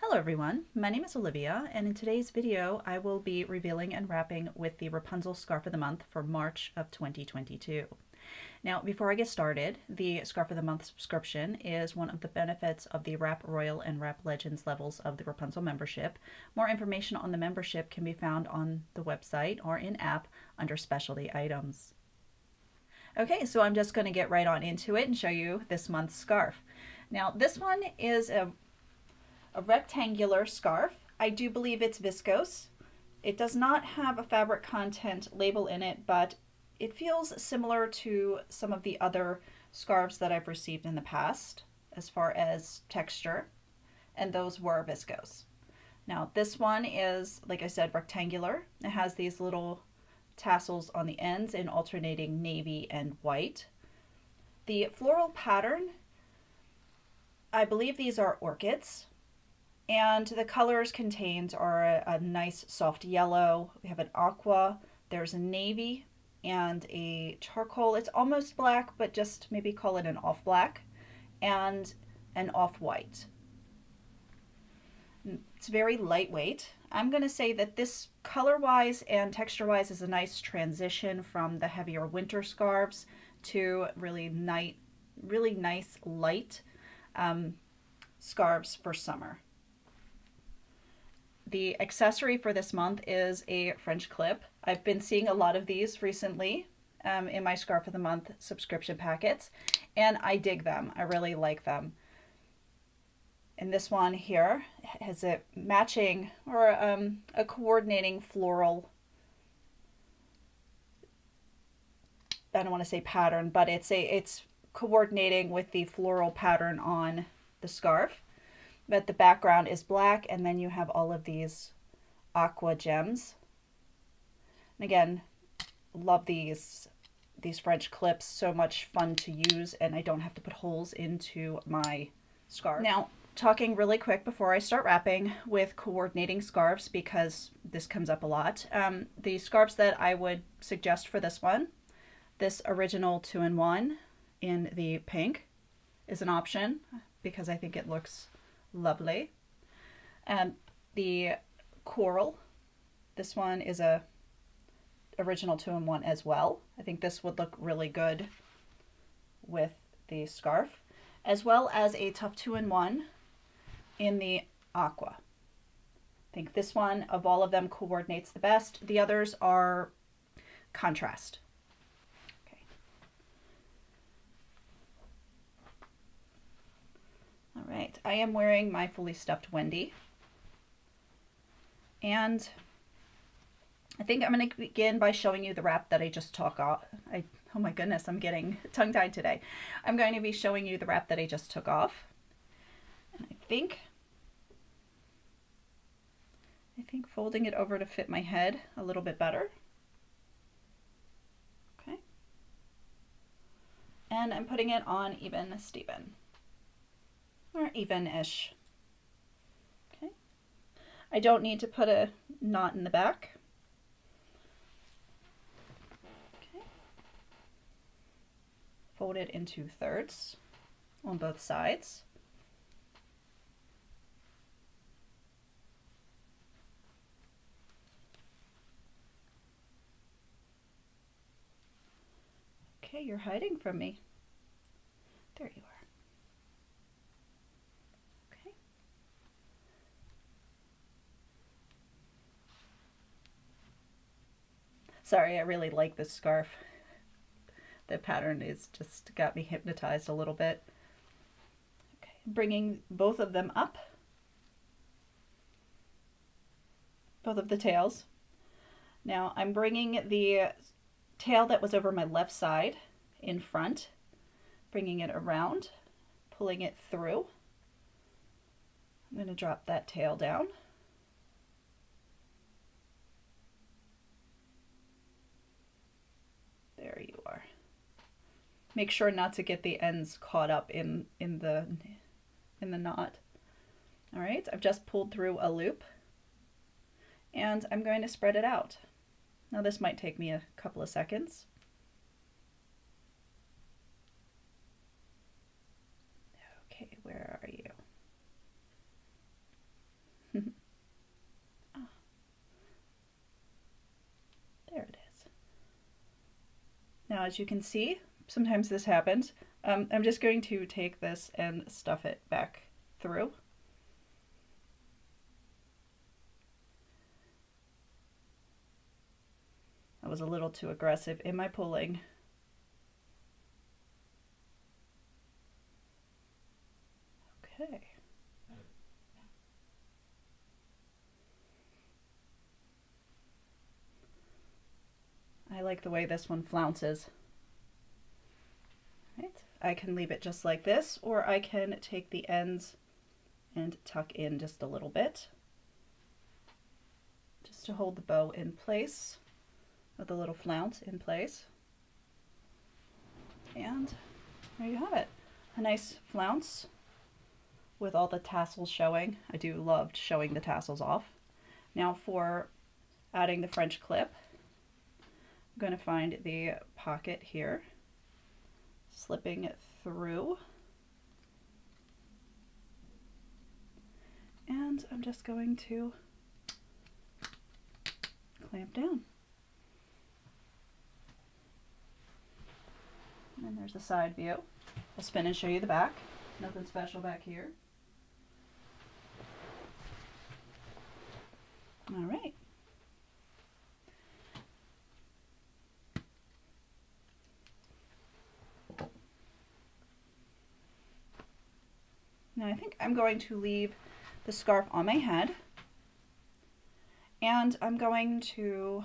Hello everyone, my name is Olivia, and in today's video I will be revealing and wrapping with the Wrapunzel Scarf of the Month for March of 2022. Now, before I get started, the Scarf of the Month subscription is one of the benefits of the Wrap Royal and Wrap Legends levels of the Wrapunzel membership. More information on the membership can be found on the website or in-app under specialty items. Okay, so I'm just going to get right on into it and show you this month's scarf. Now, this one is a rectangular scarf. I do believe it's viscose. It does not have a fabric content label in it, but it feels similar to some of the other scarves that I've received in the past as far as texture, and those were viscose. Now this one is, like I said, rectangular. It has these little tassels on the ends in alternating navy and white. The floral pattern, I believe these are orchids. And the colors contained are a nice soft yellow, we have an aqua, there's a navy, and a charcoal. It's almost black, but just maybe call it an off black, and an off white. It's very lightweight. I'm going to say that this color-wise and texture-wise is a nice transition from the heavier winter scarves to really nice light scarves for summer. The accessory for this month is a French clip. I've been seeing a lot of these recently in my Scarf of the Month subscription packets, and I dig them. I really like them. And this one here has a matching or a coordinating floral, I don't want to say pattern, but it's coordinating with the floral pattern on the scarf. But the background is black, and then you have all of these aqua gems. And again, love these French clips, so much fun to use, and I don't have to put holes into my scarf. Now, talking really quick before I start wrapping with coordinating scarves, because this comes up a lot. The scarves that I would suggest for this one, this original 2-in-1 in the pink is an option because I think it looks lovely. And the coral, this one is a original 2-in-1 as well. I think this would look really good with the scarf, as well as a tough 2-in-1 in the aqua. I think this one of all of them coordinates the best. The others are contrast. All right, I am wearing my fully stuffed Wendy, and I think I'm going to begin by showing you the wrap that I just took off. Oh my goodness, I'm getting tongue-tied today. I'm going to be showing you the wrap that I just took off, and I think folding it over to fit my head a little bit better. Okay, and I'm putting it on even Steven. Or even-ish. Okay. I don't need to put a knot in the back. Okay. Fold it into thirds on both sides. Okay, you're hiding from me. There you are. Sorry, I really like this scarf. The pattern is just got me hypnotized a little bit. Okay, bringing both of them up. Both of the tails. Now I'm bringing the tail that was over my left side in front, bringing it around, pulling it through. I'm going to drop that tail down. There you are. Make sure not to get the ends caught up in the knot. All right, I've just pulled through a loop, and I'm going to spread it out. Now this might take me a couple of seconds. Okay, where are you? Now, as you can see, sometimes this happens. I'm just going to take this and stuff it back through. I was a little too aggressive in my pulling. Okay. I like the way this one flounces. Right. I can leave it just like this, or I can take the ends and tuck in just a little bit, just to hold the bow in place, with the little flounce in place. And there you have it. A nice flounce with all the tassels showing. I do love showing the tassels off. Now for adding the French clip, I'm going to find the pocket here, slipping it through, and I'm just going to clamp down. And then there's the side view. I'll spin and show you the back. Nothing special back here. All right. Now I think I'm going to leave the scarf on my head, and I'm going to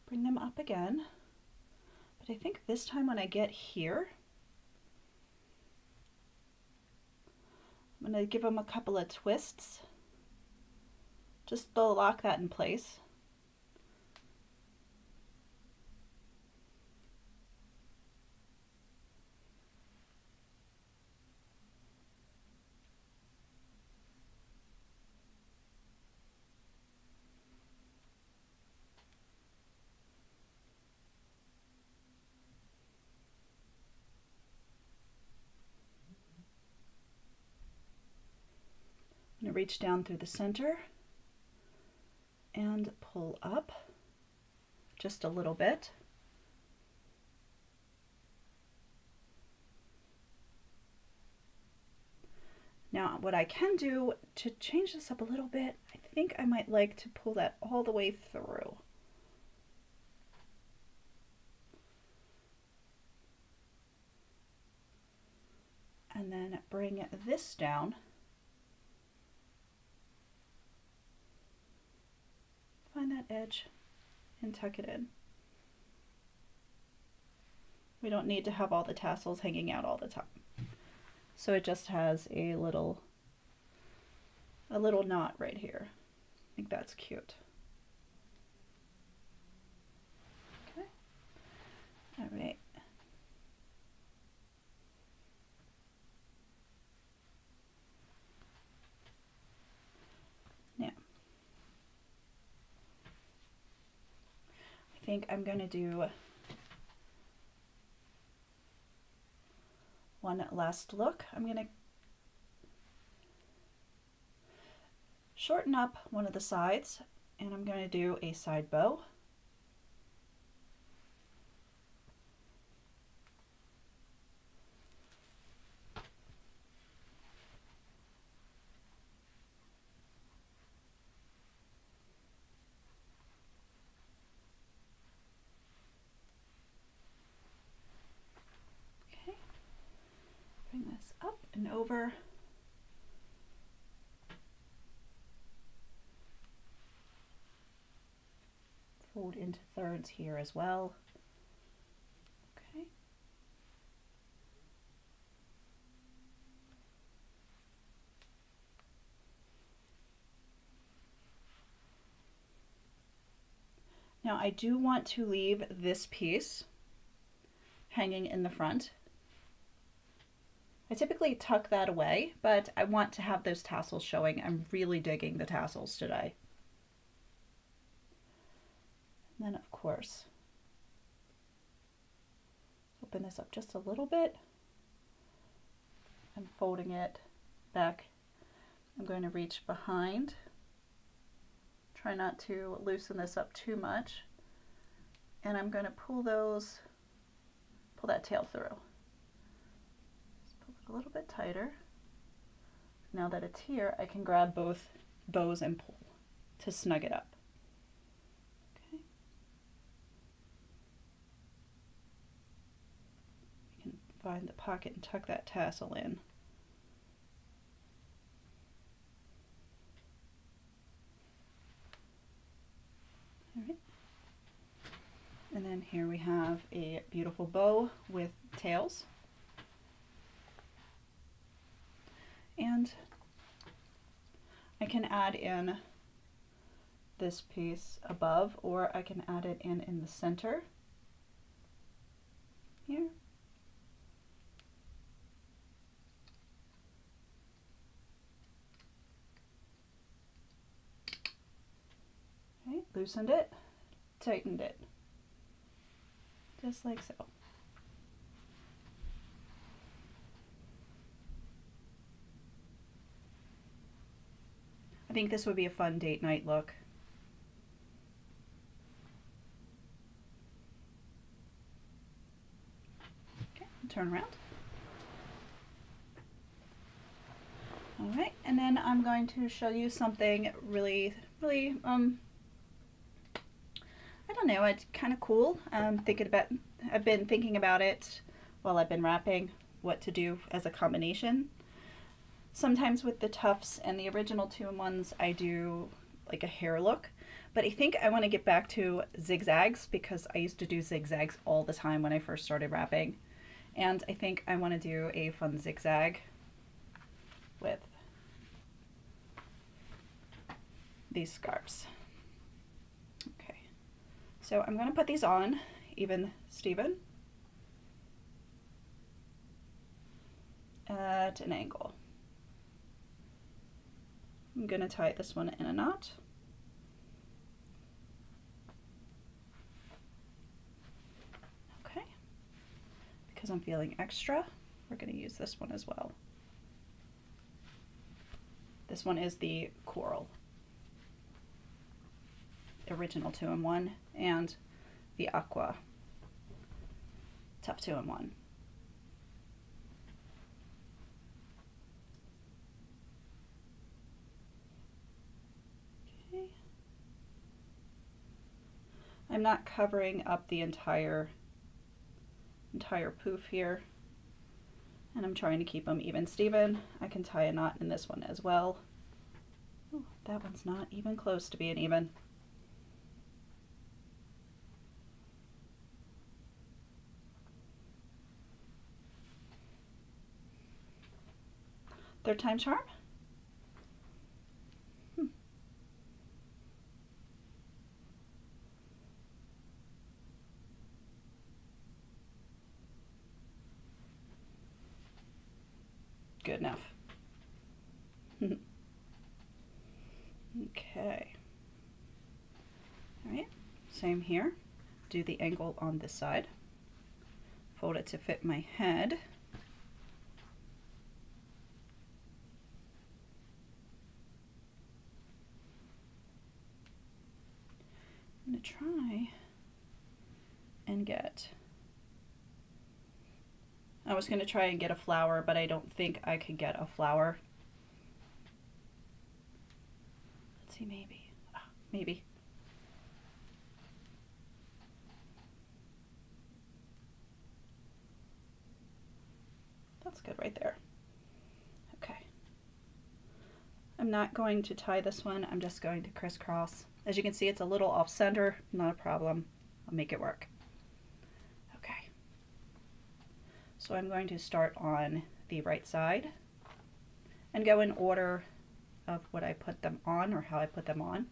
bring them up again. But I think this time when I get here, I'm going to give them a couple of twists just to lock that in place. I'm going to reach down through the center and pull up just a little bit. Now, what I can do to change this up a little bit, I think I might like to pull that all the way through. And then bring this down. Find that edge and tuck it in. We don't need to have all the tassels hanging out all the time. So it just has a little knot right here. I think that's cute. Okay. All right. Now, I think I'm going to do one last look. I'm going to shorten up one of the sides, and I'm going to do a side bow. Bring this up and over. Fold into thirds here as well. Okay. Now I do want to leave this piece hanging in the front. I typically tuck that away, but I want to have those tassels showing. I'm really digging the tassels today. And then of course, open this up just a little bit. I'm folding it back I'm going to reach behind. Try not to loosen this up too much. And I'm going to pull that tail through. Just pull it a little bit tighter. Now that it's here, I can grab both bows and pull to snug it up. Okay. You can find the pocket and tuck that tassel in. All right. And then here we have a beautiful bow with tails. And I can add in this piece above, or I can add it in the center here. Okay, loosened it, tightened it, just like so. I think this would be a fun date night look. Okay, turn around. All right, and then I'm going to show you something really, I don't know, it's kind of cool. I've been thinking about it while I've been wrapping, what to do as a combination. Sometimes with the tufts and the original 2-in-1s, I do like a hair look, but I think I want to get back to zigzags because I used to do zigzags all the time when I first started wrapping. And I think I want to do a fun zigzag with these scarves. Okay, so I'm going to put these on even Steven at an angle. I'm going to tie this one in a knot. Okay, because I'm feeling extra, we're going to use this one as well. This one is the coral, original 2-in-1, and the aqua tough 2-in-1. Okay. I'm not covering up the entire poof here, and I'm trying to keep them even Steven. I can tie a knot in this one as well. Oh, that one's not even close to being even. Third time charm? Good enough. Okay. All right, same here. Do the angle on this side. Fold it to fit my head. I'm going to try and get, I was going to try and get a flower, but I don't think I could get a flower. Let's see, maybe. Maybe. That's good right there. Okay. I'm not going to tie this one. I'm just going to crisscross. As you can see, it's a little off center. Not a problem. I'll make it work. Okay. So I'm going to start on the right side and go in order of what I put them on, or how I put them on.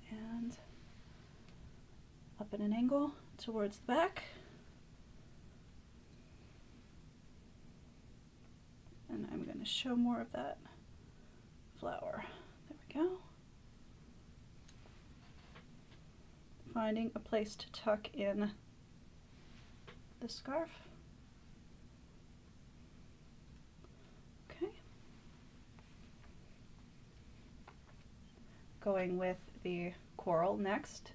And up at an angle towards the back. And I'm going to show more of that flower. There we go. Finding a place to tuck in the scarf. Okay. going with the coral next.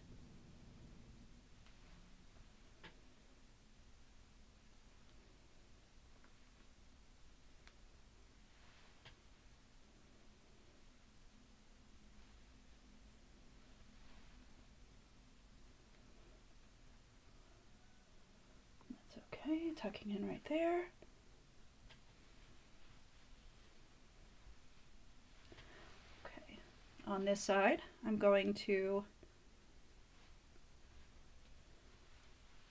That's okay, tucking in right there. On this side, I'm going to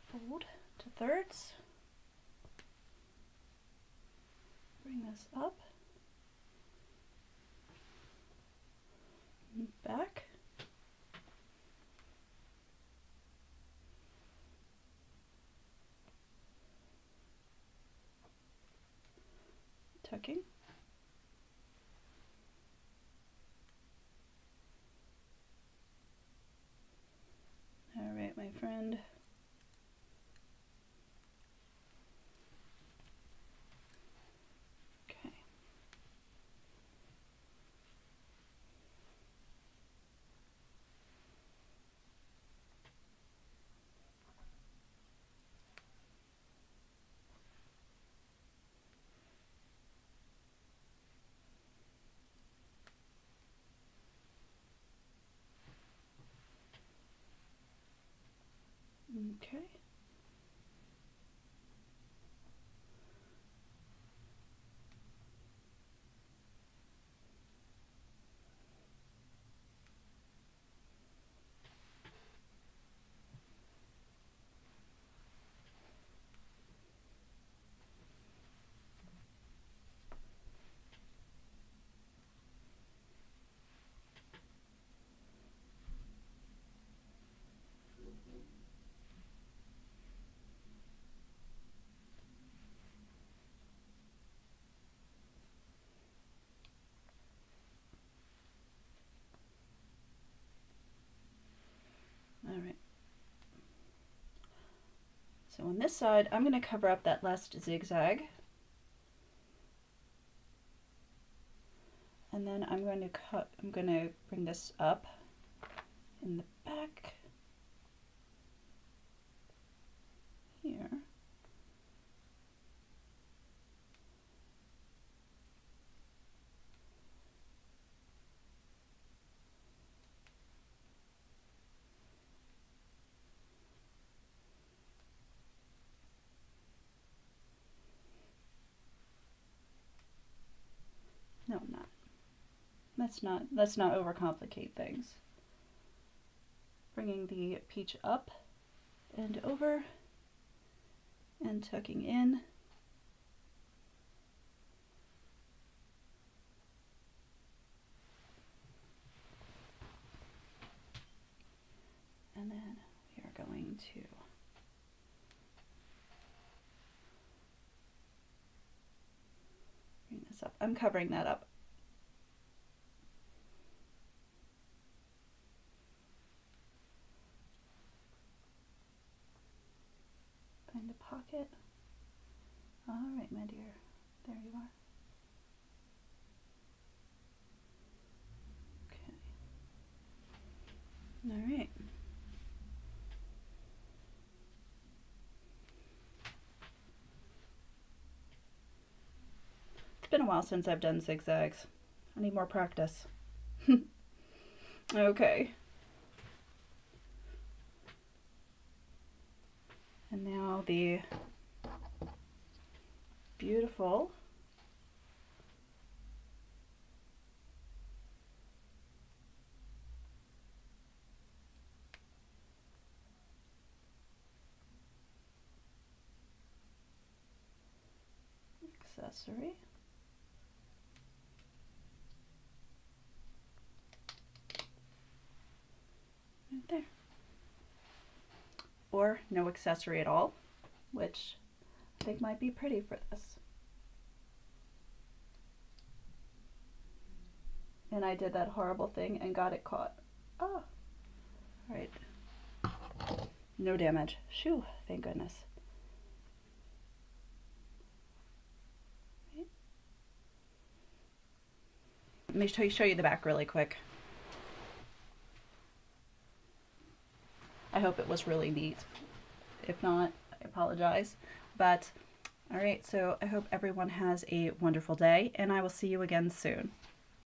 fold to thirds, bring this up, and back, tucking. All right, my friend. Okay. Okay. All right. So on this side, I'm going to cover up that last zigzag. And then I'm going to bring this up in the back here. No, I'm not. Let's not overcomplicate things. Bringing the peach up and over and tucking in. And then we are going to bring this up. I'm covering that up. Find a pocket. All right, my dear. There you are. Okay. All right. It's been a while since I've done zigzags. I need more practice. Okay. And now the beautiful accessory. Right there. Or no accessory at all, which I think might be pretty for this. And I did that horrible thing and got it caught. Oh, all right. No damage. Shoo, thank goodness. Let me show you the back really quick. I hope it was really neat. If not, I apologize. But all right, so I hope everyone has a wonderful day, and I will see you again soon.